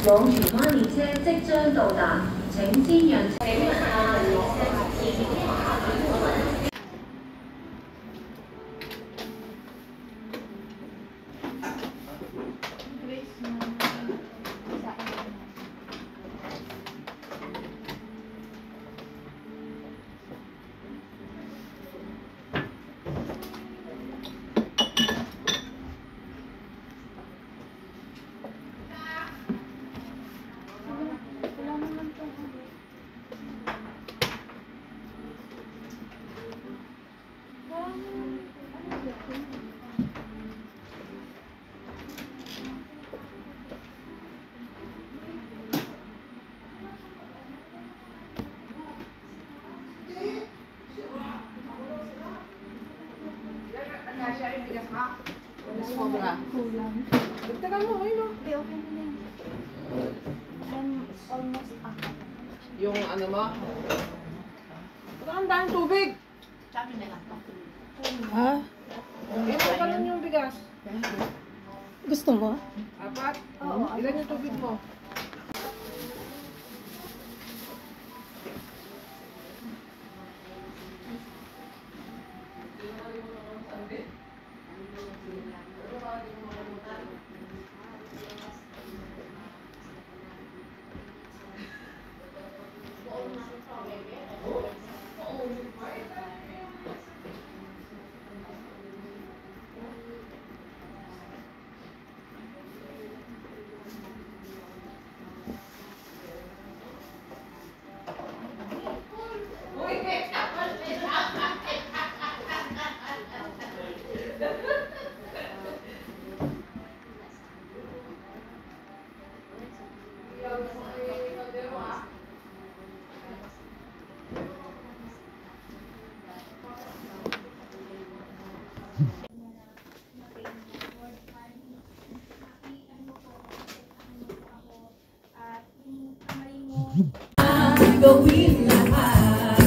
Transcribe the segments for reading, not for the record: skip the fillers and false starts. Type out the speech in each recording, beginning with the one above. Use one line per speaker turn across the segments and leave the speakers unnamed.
往荃灣列車即將到達，請先讓車。
Kulang.
Dagdagan mo, ayun o.
Hindi, okay na lang. I'm almost up.
Yung ano mo? Baka ang daming tubig.
Sabi na lang.
Ha?
Ito pa lang yung bigas.
Gusto mo?
4?
Oo.
Ilan yung tubig mo?
Gawin lahat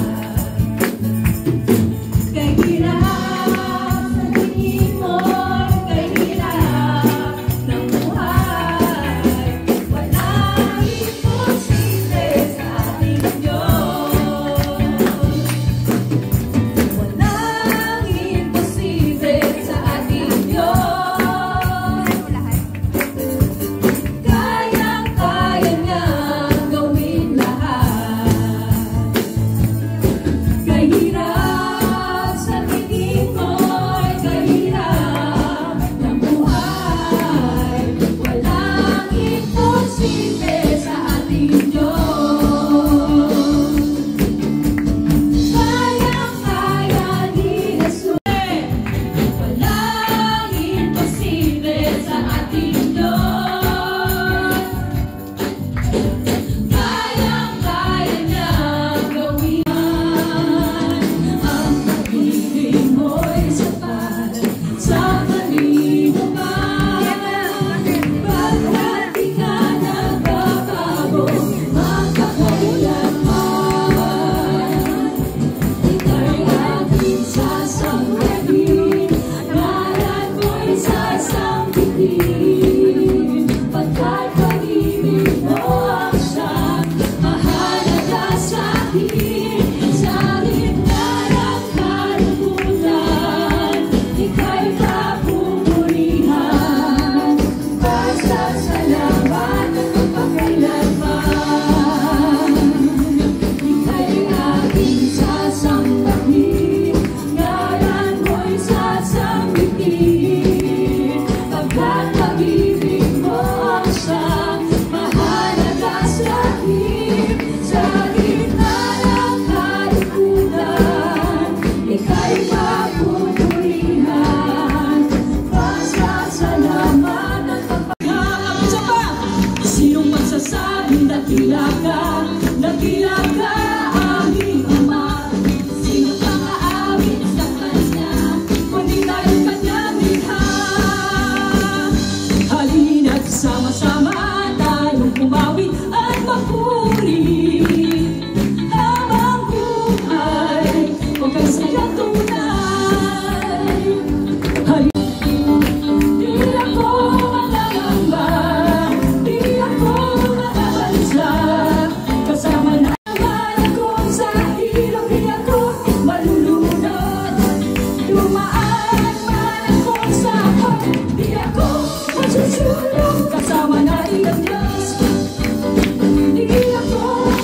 kay hirap sa tingin mo'y kay hirap ng buhay. Walang imposible sa ating Diyos. Walang imposible sa ating Diyos. Kayang-kaya niyang gawin lahat. Kahirap sa tingin mo'y kahirap ng buhay. Walang imposible sa ating Diyos. Kayang-kaya ni Jesus. Walang imposible sa ating Diyos. Kayang-kaya niyang gawin. Ang pag-ibig mo'y sapat sa kanluran. Pagkat di ka nagbabago magkakailanman. Ika'y aking sasambahin, ngalan mo'y sasambitin. Pagkat pag-ibig mo ang siyang mahalaga sa'kin. Sa gitna ng kalungkutan, ika'y kapupurihan. Pasasalamat at magpakailanman. Ika'y aking sasambahin, ngalan mo'y sasambitin. Pagkat pag-ibig mo ang siyang mahalaga sa'kin. Sa gitna ng kalungkutan, ika'y mapupurihan. Pasasalamat at pagpapakita pa. Sinong magsasabing dakila ka? Dakila ka, aming Ama. Sino pang aawit sa Kanya, kundi tayo'y Kanyang likha? Halina't sama-sama tayong pumawi at magpuri. Habang buhay, huwag kang sayang tunay. Di ako maglalamba, di ako natin ang Diyos. Hindi ako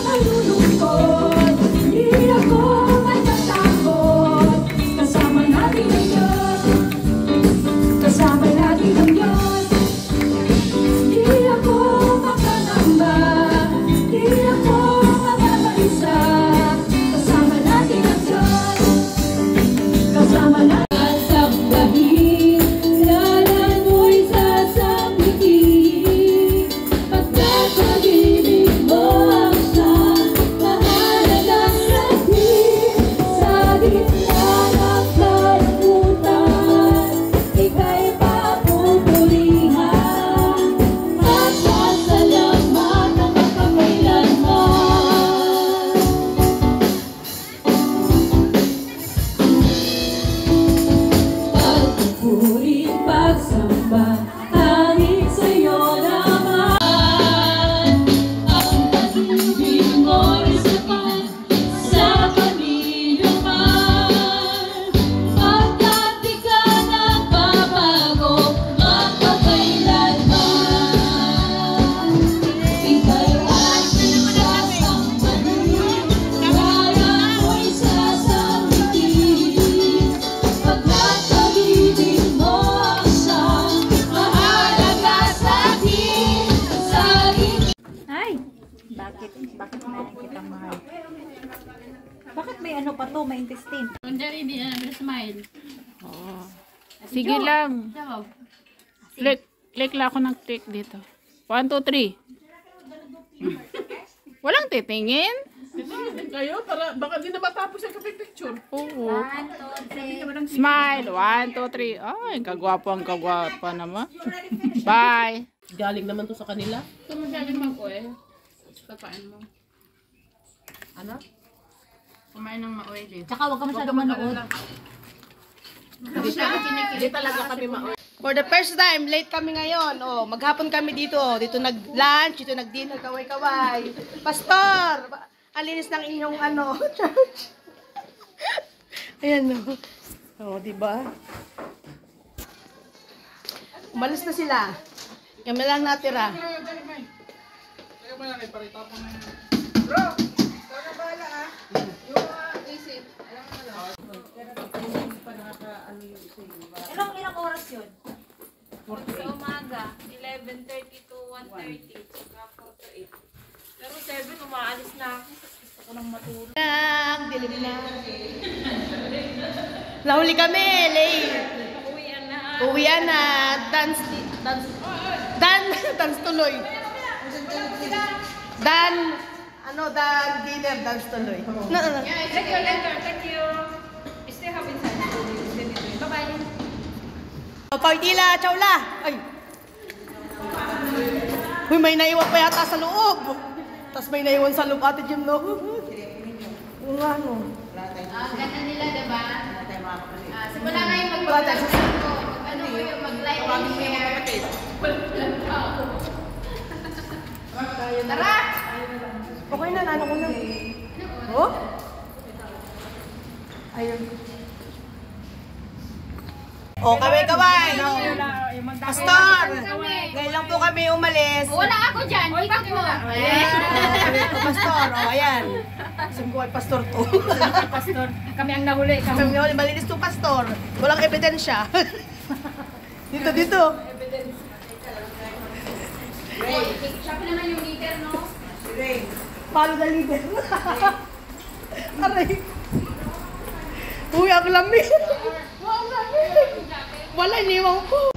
malulungkot, hindi ako matatakot. Kasama natin ang Diyos, kasama natin ang Diyos. Hindi ako makakamba, hindi ako makakaisa. Kasama natin ang Diyos, kasama natin. Sabdahin, ngalan mo'y sasambitin. Pagkat pag-ibig mo ang siyang mahalaga sa atin. Sa gitna ng kalimutan, ika'y papupurihan. Magpasalamatan ang kapailanman. Pagpupuring pagsamba, hangin sa'yo naman. Ang pag-ibig mo'y sapat sa pamilya man. Pagkat di ka nagbabago, magpakailanman. Ika'y aking sasambahin, ngalan mo'y sasambitin. Pagkat pag-ibig mo ang siyang mahalaga sa atin. Sa
Ay! Bakit na kita mahal? Bakit may ano pa to? May intestine?
Kunyari, hindi na nag-smile.
Oh. Sige lang.
Diba?
Click lang ako ng click dito. 1, 2, 3. Walang titingin?
Kayo, para baka di na matapos yung kapipicture.
Oo.
1, 2, 3.
Smile. 1, 2, 3. Ay, kagwapo naman. Bye.
Galing naman to sa kanila.
Kung magaling mag-oil, papain mo.
Ano?
Kumain ng ma-oil eh.
Tsaka huwag ka masyadong manood.
Hindi talaga kami
For the first time, late kami ngayon. Oh, maghapon kami dito. Dito nag-lunch, dito nag-dinner, kaway-kaway. Pastor, ang linis ng inyong church. Ayan no. Oh, di ba? Umalis na sila. Kami lang natira.
Ilang oras yun?
Sa umaga, 11:30 to 1:30. Saka 4 to 8. Pero 7, umaalis na ako. Gusto ko nang matulog.
Dilim na. Nahuli kami, late.
Uwian na.
Uwian na. Dance tuloy. Dan dinner, dance tuloy. No.
Yeah, check you later. Thank you. Stay happy inside. Bye-bye.
Partila, chawla. Ay. Uy, may naiwan pa yata sa loob. Tapos may naiwan sa loob, Ate Jim, no? Oo nga, no?
Ganda nila, diba? Simula nga yung mag-live share. Tara!
Okay na, ano ko na. Oh? Ayun. Oh, kaway-kaway. Pastor, ngayon lang po kami umalis.
Wala ako dyan. Ipak mo.
Ayan. Pastor, oh, ayan. Sungguhan, pastor to.
Pastor, kami ang nahuli.
Kami nahuli, malinis to, pastor. Walang ebidensya. Dito.
Shop naman yung leader, no?
Follow the leader. Aray. Uy, ang lamig. Wala, iniwang ko.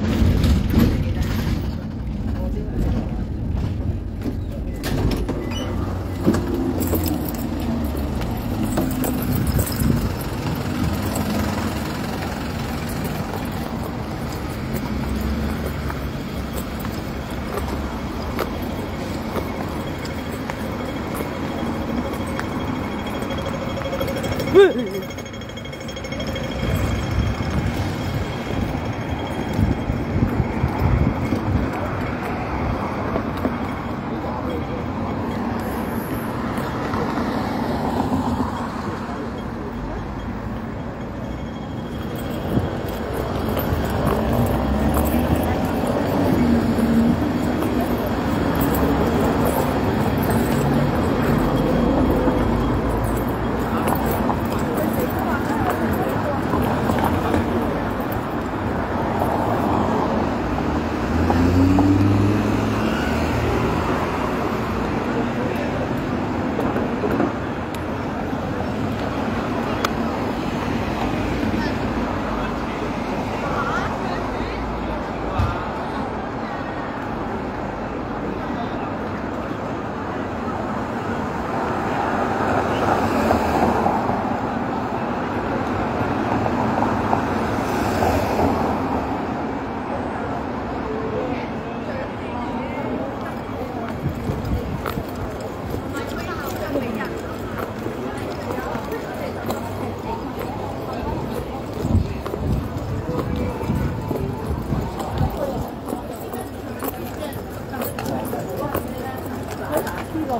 要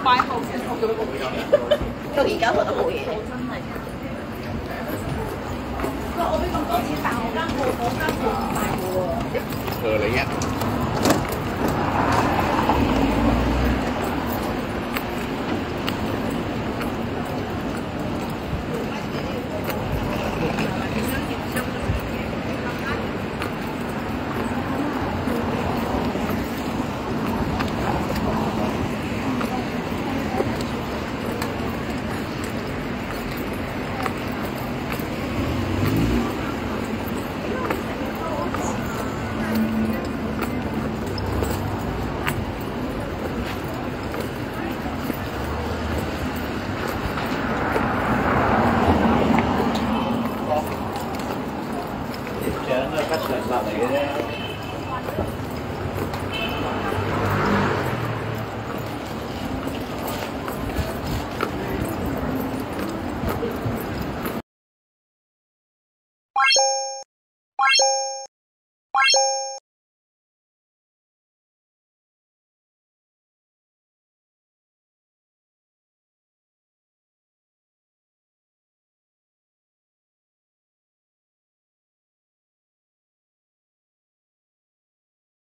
擺後嘅，
到而家我都冇嘢。
你啊。